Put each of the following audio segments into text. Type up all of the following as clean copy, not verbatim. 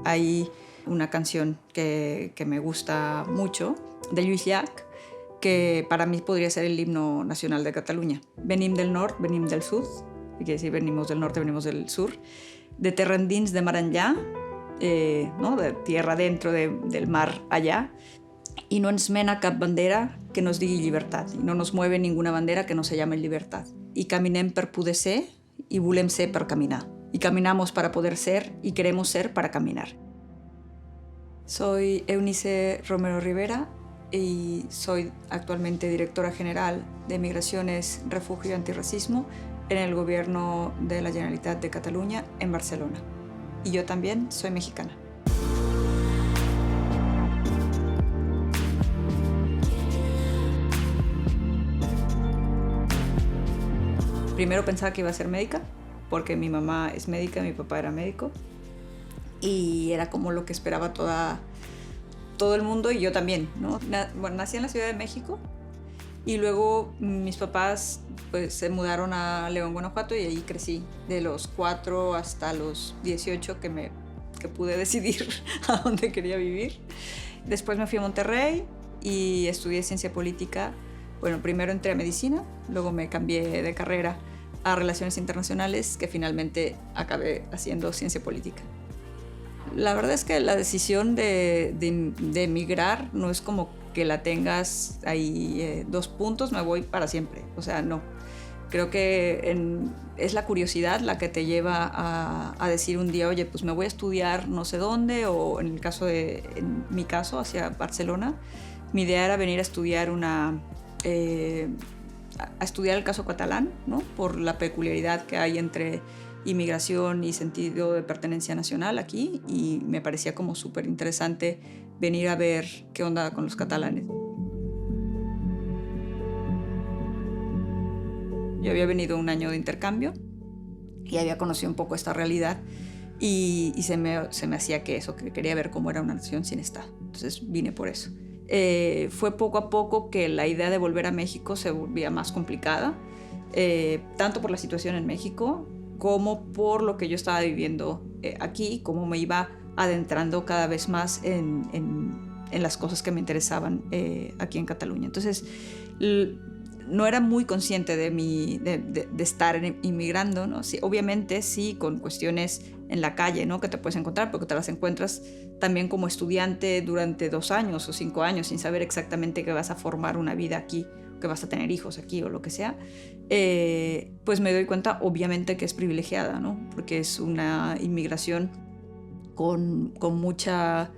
hay una canción que me gusta mucho, de Lluís Llach, que para mí podría ser el himno nacional de Cataluña. Venim del nord, venim del sud, quiere decir venimos del norte, venimos del sur, de terra endins, de mar enllà, no? De tierra dentro del mar allá, y no ens mena cap bandera que nos digui llibertat, i no nos mueve ninguna bandera que no se llame llibertat. I caminem per poder ser i volem ser per caminar. Y caminamos para poder ser y queremos ser para caminar. Soy Eunice Romero Rivera y soy actualmente directora general de Migraciones, Refugio y Antirracismo en el gobierno de la Generalitat de Cataluña en Barcelona. Y yo también soy mexicana. Primero pensaba que iba a ser médica, porque mi mamá es médica, mi papá era médico, y era como lo que esperaba todo el mundo, y yo también, ¿no? Nací en la Ciudad de México, y luego mis papás pues, se mudaron a León, Guanajuato, y ahí crecí de los 4 hasta los 18 que pude decidir a dónde quería vivir. Después me fui a Monterrey y estudié ciencia política. Bueno, primero entré a medicina, luego me cambié de carrera a relaciones internacionales, que finalmente acabé haciendo ciencia política. La verdad es que la decisión de emigrar no es como que la tengas ahí 2 puntos, me voy para siempre. O sea, no. Creo que es la curiosidad la que te lleva a decir un día, oye, pues me voy a estudiar no sé dónde, o en mi caso, hacia Barcelona. Mi idea era venir a estudiar a estudiar el caso catalán, ¿no? Por la peculiaridad que hay entre inmigración y sentido de pertenencia nacional aquí, y me parecía como súper interesante venir a ver qué onda con los catalanes. Yo había venido un año de intercambio y había conocido un poco esta realidad, y se me hacía que quería ver cómo era una nación sin Estado. Entonces vine por eso. Fue poco a poco que la idea de volver a México se volvía más complicada, tanto por la situación en México como por lo que yo estaba viviendo aquí, cómo me iba adentrando cada vez más en las cosas que me interesaban aquí en Cataluña. Entonces no era muy consciente de estar inmigrando, ¿no? Sí, obviamente sí, con cuestiones en la calle, ¿no? Que te puedes encontrar, porque te las encuentras también como estudiante durante 2 años o 5 años sin saber exactamente que vas a formar una vida aquí, que vas a tener hijos aquí o lo que sea. Pues me doy cuenta obviamente que es privilegiada, ¿no? Porque es una inmigración con mucha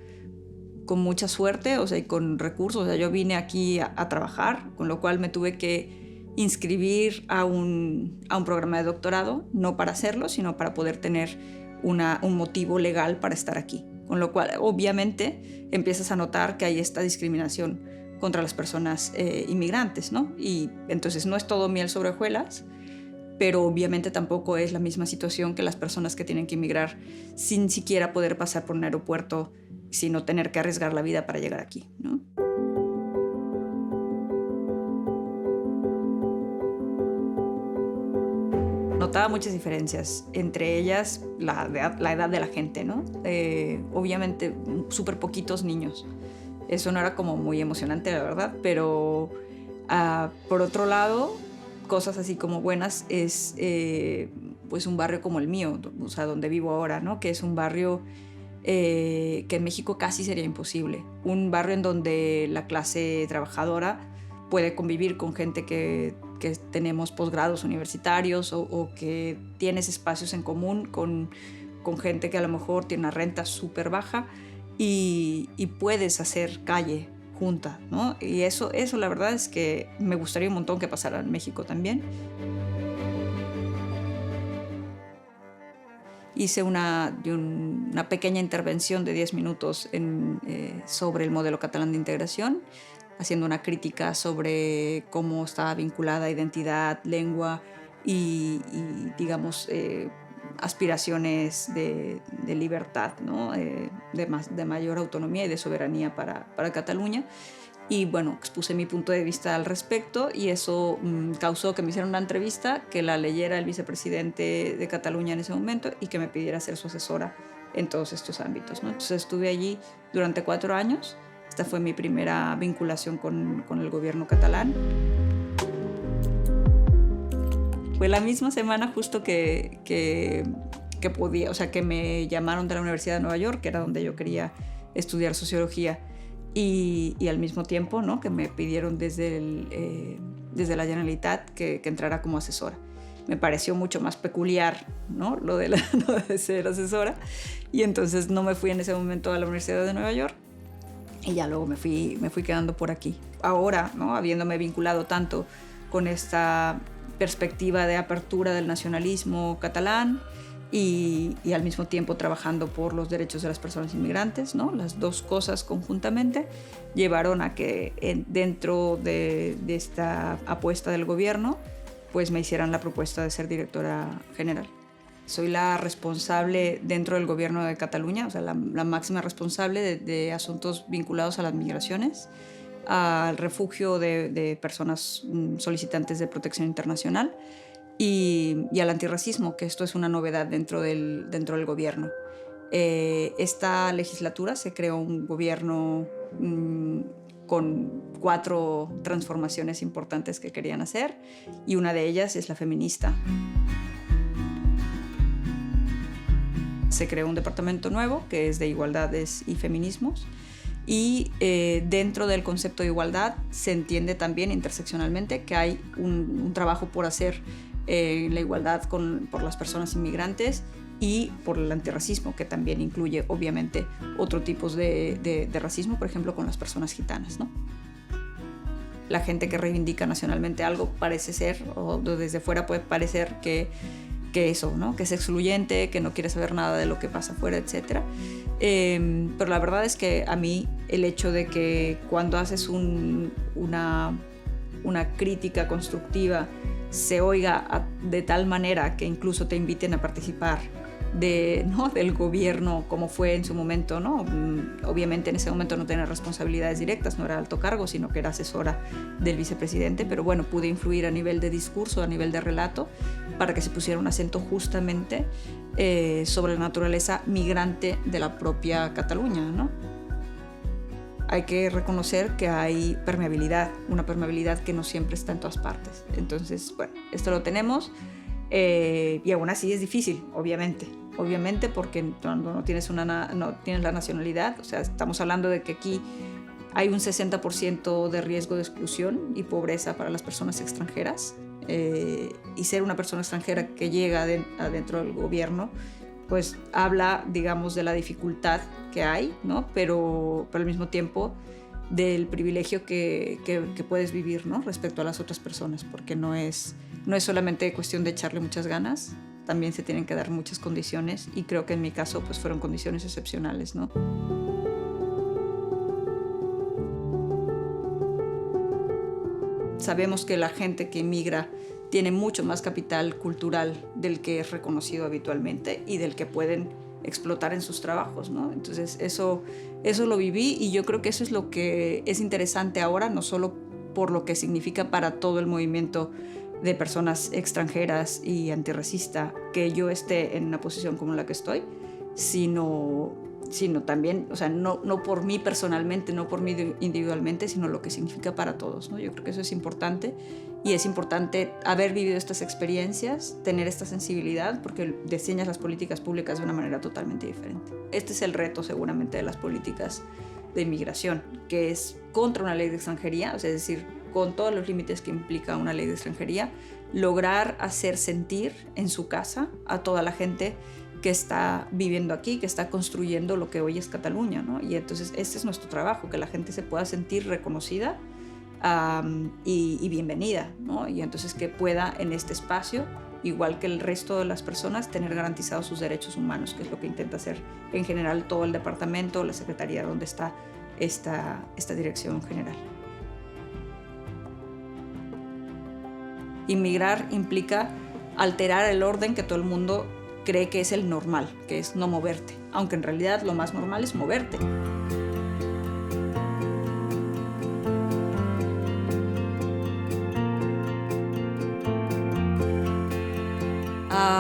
suerte, o sea, y con recursos. O sea, yo vine aquí a trabajar, con lo cual me tuve que inscribir a un programa de doctorado, no para hacerlo, sino para poder tener un motivo legal para estar aquí. Con lo cual, obviamente, empiezas a notar que hay esta discriminación contra las personas inmigrantes, ¿no? Y entonces no es todo miel sobre hojuelas, pero obviamente tampoco es la misma situación que las personas que tienen que emigrar sin siquiera poder pasar por un aeropuerto, sino tener que arriesgar la vida para llegar aquí, ¿no? Notaba muchas diferencias, entre ellas la edad de la gente, ¿no? Obviamente súper poquitos niños. Eso no era como muy emocionante, la verdad, pero por otro lado, cosas así como buenas es pues un barrio como el mío, o sea, donde vivo ahora, ¿no? Que es un barrio que en México casi sería imposible. Un barrio en donde la clase trabajadora puede convivir con gente que tenemos posgrados universitarios o que tienes espacios en común con gente que a lo mejor tiene una renta súper baja y puedes hacer calle junta, ¿no? Y eso la verdad es que me gustaría un montón que pasara en México también. Hice una pequeña intervención de 10 minutos sobre el modelo catalán de integración, haciendo una crítica sobre cómo estaba vinculada a identidad, lengua y digamos, aspiraciones de libertad, ¿no? De mayor autonomía y de soberanía para Cataluña. Y bueno, expuse mi punto de vista al respecto, y eso causó que me hicieran una entrevista, que la leyera el vicepresidente de Cataluña en ese momento y que me pidiera ser su asesora en todos estos ámbitos, ¿no? Entonces estuve allí durante 4 años. Esta fue mi primera vinculación con el gobierno catalán. Fue la misma semana justo que podía, o sea, que me llamaron de la Universidad de Nueva York, que era donde yo quería estudiar sociología, y al mismo tiempo, ¿no?, que me pidieron desde la Generalitat que entrara como asesora. Me pareció mucho más peculiar, ¿no?, lo de ser asesora, y entonces no me fui en ese momento a la Universidad de Nueva York, y ya luego me fui quedando por aquí. Ahora, ¿no?, habiéndome vinculado tanto con esta perspectiva de apertura del nacionalismo catalán y al mismo tiempo trabajando por los derechos de las personas inmigrantes, ¿no?, las dos cosas conjuntamente llevaron a que dentro de esta apuesta del gobierno pues me hicieran la propuesta de ser directora general. Soy la responsable dentro del gobierno de Cataluña, o sea, la máxima responsable de asuntos vinculados a las migraciones, al refugio de personas solicitantes de protección internacional y al antirracismo, que esto es una novedad dentro del gobierno. Esta legislatura se creó un gobierno con 4 transformaciones importantes que querían hacer, y una de ellas es la feminista. Se creó un departamento nuevo que es de igualdades y feminismos, y dentro del concepto de igualdad se entiende también interseccionalmente que hay un trabajo por hacer en la igualdad por las personas inmigrantes y por el antirracismo, que también incluye obviamente otros tipos de racismo, por ejemplo con las personas gitanas, ¿no? La gente que reivindica nacionalmente algo parece ser, o desde fuera puede parecer que eso, ¿no?, que es excluyente, que no quiere saber nada de lo que pasa afuera, etc. Pero la verdad es que a mí el hecho de que cuando haces una crítica constructiva se oiga de tal manera que incluso te inviten a participar ¿no?, del gobierno, como fue en su momento, ¿no? Obviamente en ese momento no tenía responsabilidades directas, no era alto cargo, sino que era asesora del vicepresidente, pero bueno, pude influir a nivel de discurso, a nivel de relato, para que se pusiera un acento justamente sobre la naturaleza migrante de la propia Cataluña, ¿no? Hay que reconocer que hay permeabilidad, una permeabilidad que no siempre está en todas partes. Entonces, bueno, esto lo tenemos. Y aún así es difícil, obviamente porque cuando no tienes la nacionalidad, o sea, estamos hablando de que aquí hay un 60% de riesgo de exclusión y pobreza para las personas extranjeras, y ser una persona extranjera que llega adentro del gobierno pues habla, digamos, de la dificultad que hay, ¿no? Pero al mismo tiempo del privilegio que puedes vivir, ¿no?, respecto a las otras personas, porque no es solamente cuestión de echarle muchas ganas, también se tienen que dar muchas condiciones, y creo que en mi caso pues fueron condiciones excepcionales, ¿no? Sabemos que la gente que emigra tiene mucho más capital cultural del que es reconocido habitualmente y del que pueden explotar en sus trabajos, ¿no? Entonces eso lo viví, y yo creo que eso es lo que es interesante ahora, no solo por lo que significa para todo el movimiento de personas extranjeras y antirracista que yo esté en una posición como la que estoy, sino también, o sea, no por mí personalmente, no por mí individualmente, sino lo que significa para todos, ¿no? Yo creo que eso es importante, y es importante haber vivido estas experiencias, tener esta sensibilidad, porque diseñas las políticas públicas de una manera totalmente diferente. Este es el reto seguramente de las políticas de inmigración, que es contra una ley de extranjería, o sea, es decir, con todos los límites que implica una ley de extranjería, lograr hacer sentir en su casa a toda la gente que está viviendo aquí, que está construyendo lo que hoy es Cataluña, ¿no? Y entonces este es nuestro trabajo, que la gente se pueda sentir reconocida y bienvenida, ¿no? Y entonces que pueda en este espacio, igual que el resto de las personas, tener garantizados sus derechos humanos, que es lo que intenta hacer en general todo el departamento, la secretaría donde está esta dirección general. Inmigrar implica alterar el orden que todo el mundo cree que es el normal, que es no moverte, aunque en realidad lo más normal es moverte.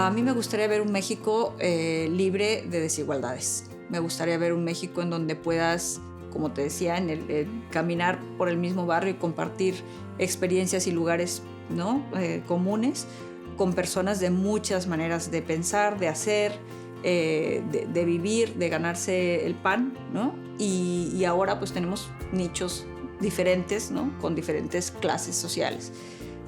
A mí me gustaría ver un México libre de desigualdades. Me gustaría ver un México en donde puedas, como te decía, caminar por el mismo barrio y compartir experiencias y lugares, ¿no? Comunes con personas de muchas maneras de pensar, de hacer, de vivir, de ganarse el pan, ¿no? Y ahora pues tenemos nichos diferentes, ¿no? Con diferentes clases sociales.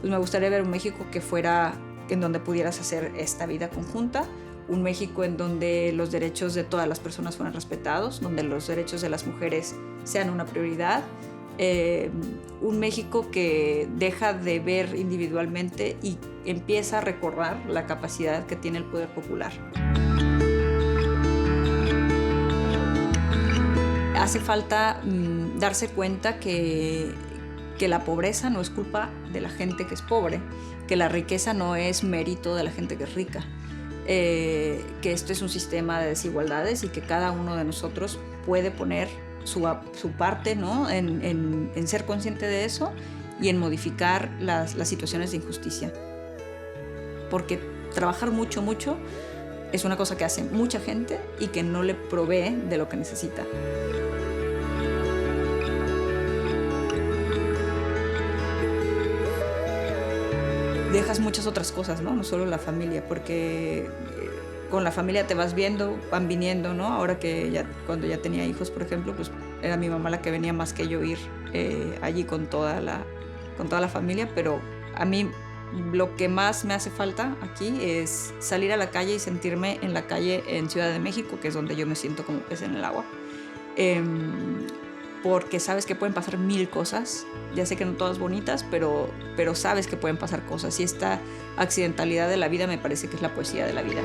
Pues me gustaría ver un México que fuera en donde pudieras hacer esta vida conjunta, un México en donde los derechos de todas las personas fueran respetados, donde los derechos de las mujeres sean una prioridad, un México que deja de ver individualmente y empieza a recordar la capacidad que tiene el poder popular. Hace falta darse cuenta que la pobreza no es culpa de la gente que es pobre, que la riqueza no es mérito de la gente que es rica, que esto es un sistema de desigualdades y que cada uno de nosotros puede poner su parte, ¿no? en ser consciente de eso y en modificar las situaciones de injusticia. Porque trabajar mucho es una cosa que hace mucha gente y que no le provee de lo que necesita. Dejas muchas otras cosas, ¿no? No solo la familia, porque con la familia te vas viendo, van viniendo, ¿no? Ahora que cuando ya tenía hijos, por ejemplo, pues era mi mamá la que venía más que yo ir allí con toda la familia, pero a mí lo que más me hace falta aquí es salir a la calle y sentirme en la calle en Ciudad de México, que es donde yo me siento como pez en el agua. Porque sabes que pueden pasar 1000 cosas, ya sé que no todas bonitas, pero sabes que pueden pasar cosas y esta accidentalidad de la vida me parece que es la poesía de la vida.